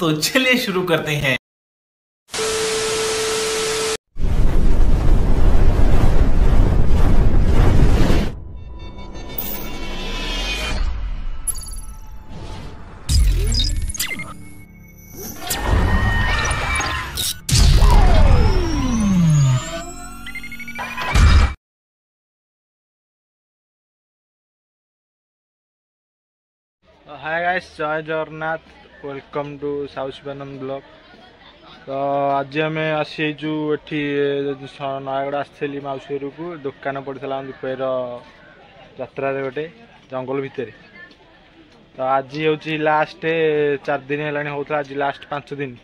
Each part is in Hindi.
तो चलिए शुरू करते हैं। हाय गाइस, जय जगन्नाथ, वेलकम टू साउथ बनम ब्लॉग। तो आज आम आसीचु एठी नयगड़ आसली मौसी घर को दुकान पड़ा दीपर यात्रा गोटे जंगल भितर। तो आज हूँ लास्ट 4 दिन है होता, आज लास्ट 5 दिन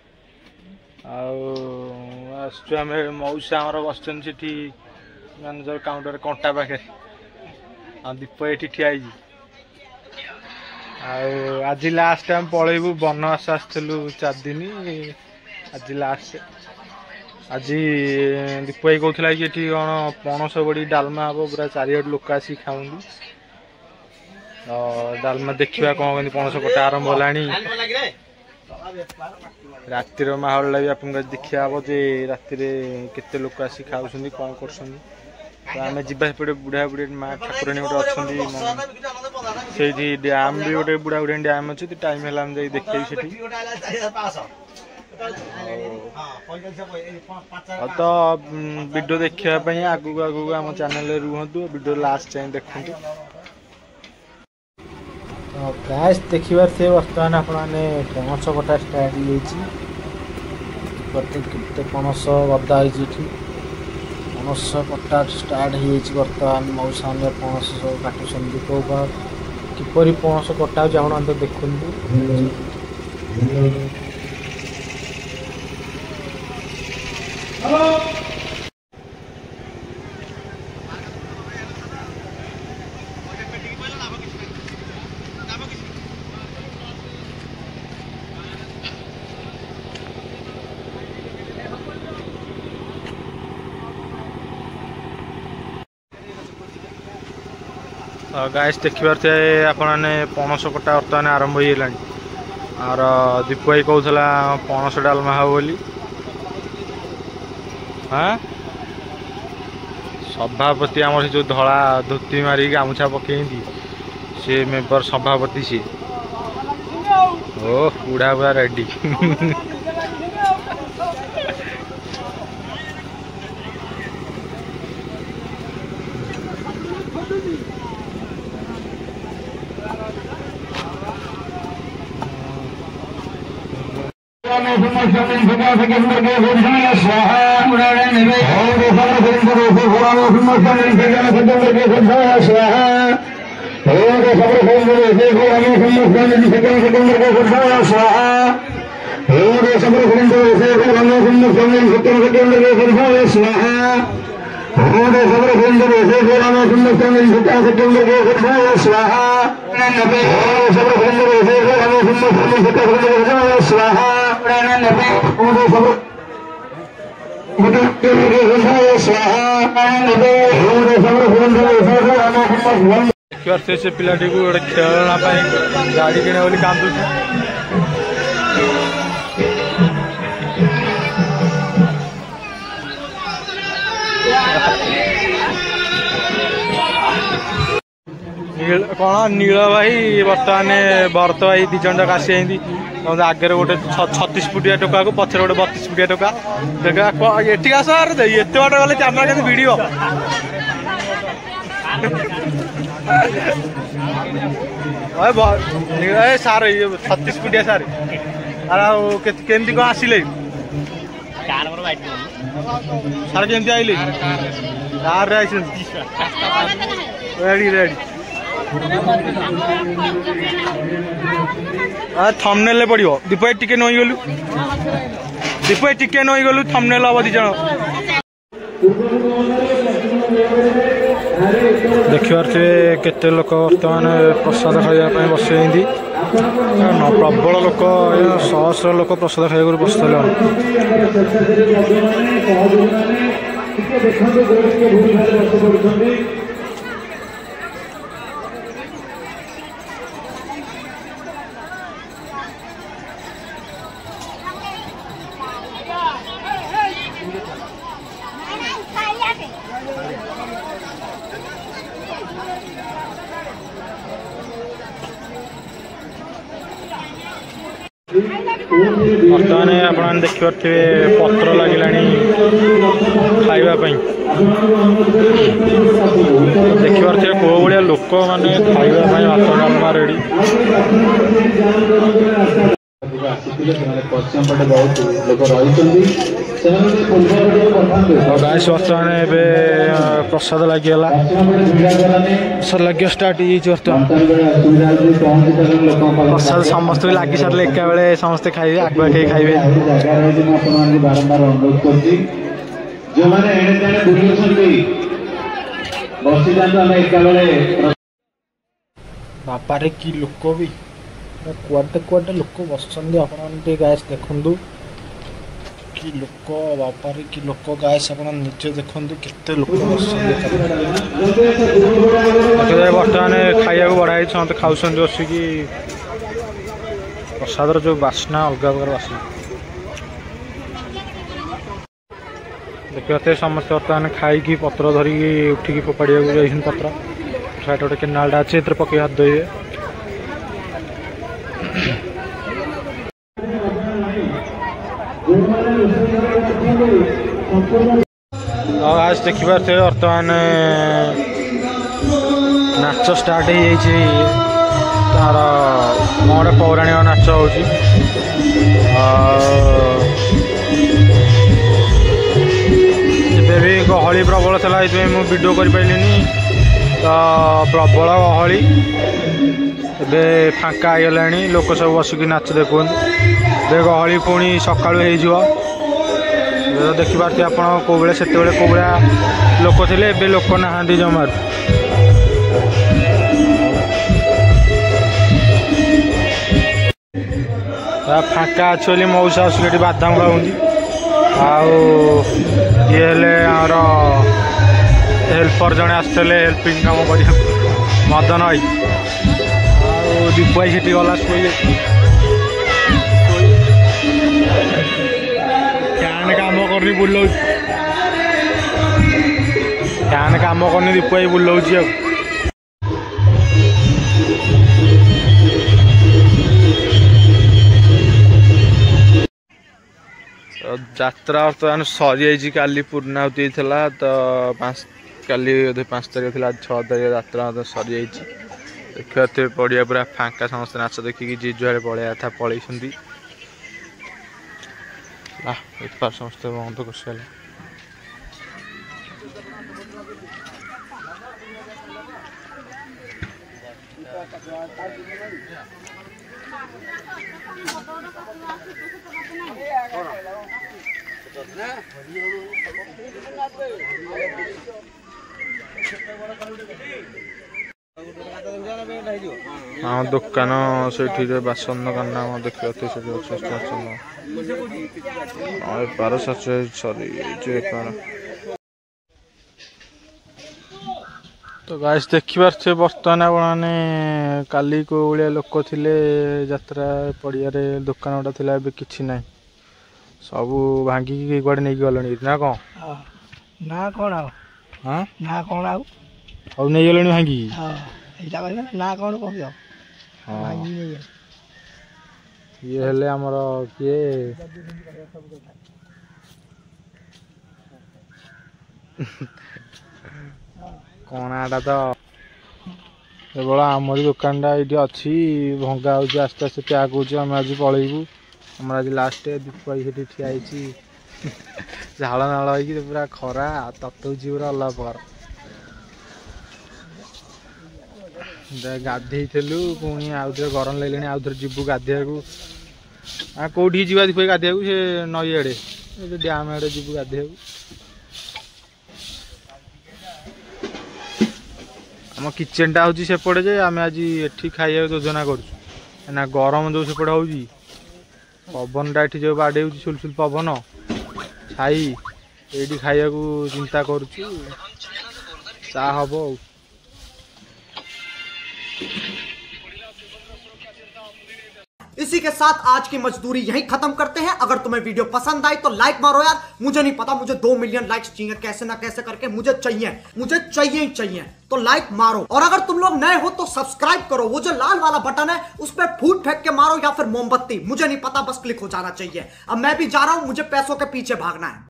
आम मौसा आमर बस मैनेजर काउंटर कंटा पाखे दीप ये ठिया आज लास्ट टाइम पलैबू बनवास आसलु 4 दिन। आज लास्ट आज दीप भाई कहला कि ये कौन पणस बड़ी डालमा हम पूरा 4 लोक आसी खाऊँ। डालमा देखा कौन कमी पणस कटा आरंभ है। रातिर माहौल भी आप देखा हे जे राति केते लोक आसी खाऊ कौन कर। आम जापटे बुढ़ा बुढ़ी माँ ठाकुराणी गोटे अच्छा से डैम भी गोटे बुढ़ा बुढ़ी डैम अच्छे टाइम है देखे से तो वीडियो देखापी आगू आगू आम चैनल रुहतु वीडियो लास्ट जाए देखु। गाइस देखिबार थे बर्तमान आपने पणस कटा स्टार्ट होते पणस गदा होती पणस कटा स्टार्ट होर्तमान मौसा पणस सब काटुन किपर पणस कटा जाऊन तो देखु। गाइस देखिबार थे आपने पणस कटा बर्तमान आरंभ हो गलानी और दीप भाई कहला पणस डालमा हो बोली। हाँ सभापति आम जो धला धोती मारी गामुछा पकई सी मेम्बर सभापति सी ओ बुढ़ा बुढ़ा रेडी। से पिलाटी को गोटे खेलना गाड़ी किणे बोली कांदू कौन नील भाई बर्तमान भरत भाई 2 जन जाक आसी आगे गोटे 36 फुटिया टोका को पचर गोटे 32 फुटिया टोका ये आस एत बाट गले कैमेरा के वीडियो सार 36 फुटिया सार केमती कौन आसिले सार केमती आइले कार रेडी रेडी थंबनेल पड़ो दीप टिके नई गलु दीप टिके नई गलु थंबनेल हम 2 जन देखिबार से केते लोक बर्तमान प्रसाद खाइबा बसई प्रबल लोक 100 लोक प्रसाद खाइबा बसते बर्तमान आपने देखिपे पत्र लगे खावाई देखिपे कौ भाया लोक मैंने खावाई भात डालमा रेडी गाइस बर्तमान प्रसाद लगिगला प्रसाद लगे स्टार्ट बर्तमान प्रसाद समस्त भी लगी सारे एका बेले समस्ते खाइबे आगुआ कहीं खाइबे बापारे कि लोक भी कुआडे कुआडे लोक बस आप गाइस देखु कि लोक बापारे कि लोक गाइस आप निजे देखु केते लोक बस बर्तमान खाया बढ़ाई समस्त खाऊँ बसिकी प्रसादर जो बास्ना अलग प्रकार बास्ना देखते समस्त बर्तमान खाई पत्र धरिकी उठिकी फोपाड़ा जाइए पत्र साइड गोटे केनालटा अच्छे पकई हाथ धोइबे आज देखिपे बर्तमान नाच स्टार्ट हो तार गोटे पौराणिक नाच हो भी गहली प्रबल था ये वीडियो कर पारे तो प्रबल गहली ए फांका होगा लोक सब बसिक नाच देखुन गहली पुणी सका देखिपे आप कौ बेले से कौ भाया लोक थे ए लोक नहा जमार फांका अच्छे मौसा आसिक बादाम खाऊँगी ये आमर हेल्पर जड़े आसते हेल्पिंग काम कर मदन भाई दीप भाई से गला फैन काम करनी बुलाऊ फैन काम करनी दीप भाई बुलाऊँ यात्रा बर्तमान सरी काली पूर्णाहुति था तो काली 5 तारीख थी 6 तारीख यात्रा सरी देखते पड़िया पूरा फांका समस्त नाच देखिकी जी जुआड़े पलैया था पलि समस्त बंद कर सारे हाँ दुकान से बासन दुकान देखते बेपार सरी बेपार तो गाइस देखिपे बर्तमान आपने काली को भाया लोक थे यात्रा पड़िया दुकान गोटा था ए कि ना सब भांगिकी कड़े नहीं गले ना कौन ना कौन हाँ ना कौन सब नहीं गले भांगिकी ना कौन कह ये हेले आमर किए कणाटा तो केवल आमरी दुकानटा ये अच्छी भंगा हो आस्ते आस्ते प्याक हो आज पलैबू आम आज लास्ट दीप भाई से ठिया झाड़ नाल हो पूरा खरा ततुची पूरा अलग प्रकार गाधेलु पुणी आउ थे गरम लगे आउ थे जीवु गाधे कौटी जा दीप गाधे से नई आड़े डैम आड़े जीवु गाधे आम किचेनटा हूँ सेपटे जे आम आज एठी खाइबा योजना करा गरम जो सेपटे हो पवनटा ये जो बाड़े सुलसुल पवन छाई ये खाइबा चिंता करुचु चा हम इसी के साथ आज की मजदूरी यहीं खत्म करते हैं। अगर तुम्हें वीडियो पसंद आई तो लाइक मारो यार। मुझे नहीं पता, मुझे 2 मिलियन लाइक्स चाहिए, कैसे ना कैसे करके मुझे चाहिए ही चाहिए। तो लाइक मारो, और अगर तुम लोग नए हो तो सब्सक्राइब करो। वो जो लाल वाला बटन है उस पर फूट फेंक के मारो या फिर मोमबत्ती, मुझे नहीं पता, बस क्लिक हो जाना चाहिए। अब मैं भी जा रहा हूं, मुझे पैसों के पीछे भागना है।